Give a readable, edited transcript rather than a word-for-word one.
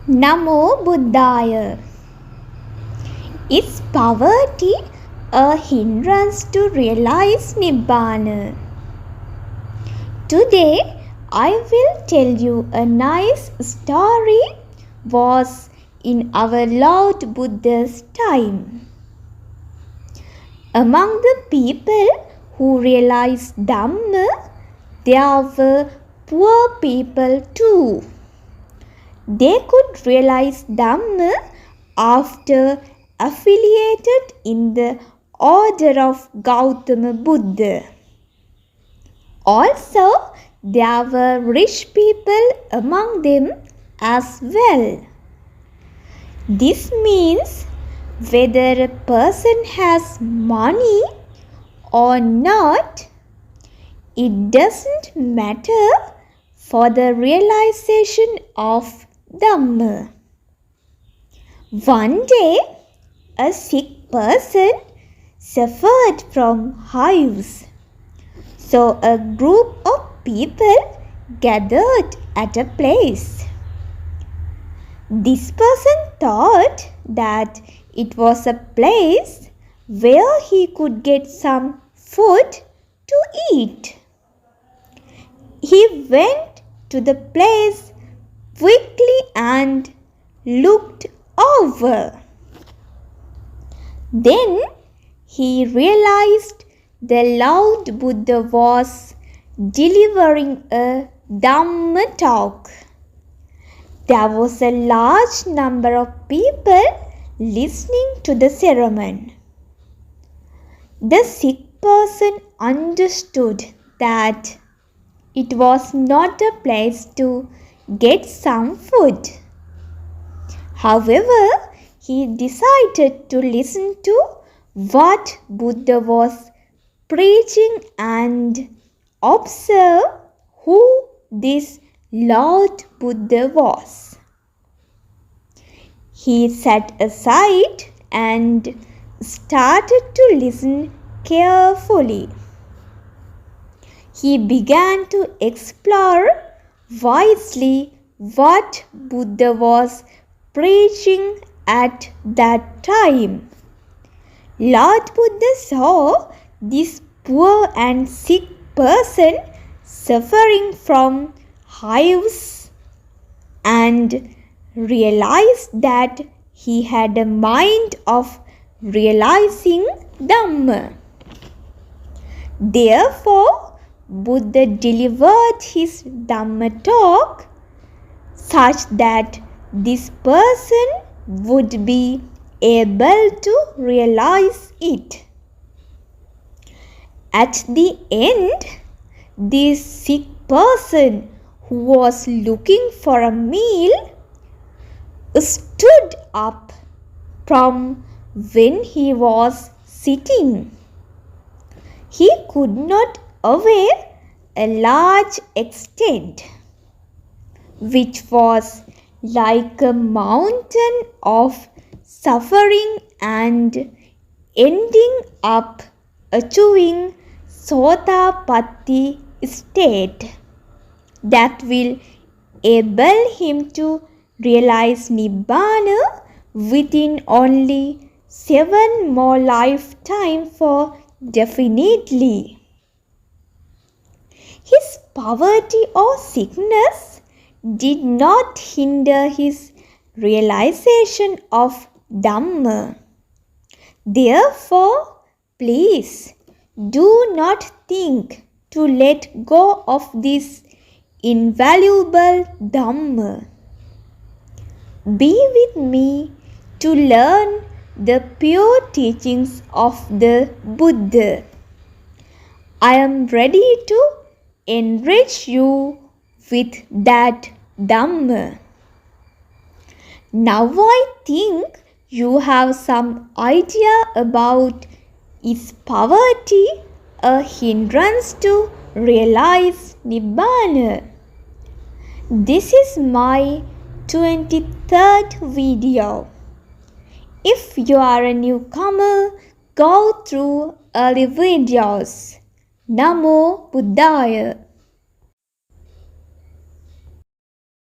Namo Buddhaya. Is poverty a hindrance to realize Nibbana? Today I will tell you a nice story was in our Lord Buddha's time. Among the people who realized Dhamma, there were poor people too. They could realize Dhamma after affiliated in the order of Gautama Buddha. Also, there were rich people among them as well. This means whether a person has money or not, it doesn't matter for the realization of Dhamma. One day, a sick person suffered from hives. So a group of people gathered at a place. This person thought that it was a place where he could get some food to eat. He went to the place quickly and looked over. Then he realized the Lord Buddha was delivering a Dhamma talk. There was a large number of people listening to the sermon. The sick person understood that it was not a place to get some food. However, he decided to listen to what Buddha was preaching and observe who this Lord Buddha was. He sat aside and started to listen carefully. He began to explore wisely what Buddha was preaching at that time. Lord Buddha saw this poor and sick person suffering from hives and realized that he had a mind of realizing Dhamma. Therefore, Buddha delivered his Dhamma talk such that this person would be able to realize it. At the end, this sick person who was looking for a meal stood up from when he was sitting. He could not weigh a large extent, which was like a mountain of suffering and ending up achieving Sotapatti state that will enable him to realize Nibbana within only 7 more lifetimes for definitely. His poverty or sickness did not hinder his realization of Dhamma. Therefore, please do not think to let go of this invaluable Dhamma. Be with me to learn the pure teachings of the Buddha. I am ready to enrich you with that Dhamma. Now I think you have some idea about is poverty a hindrance to realize Nibbana? This is my 23rd video. If you are a newcomer, go through early videos. Namo Buddhaya.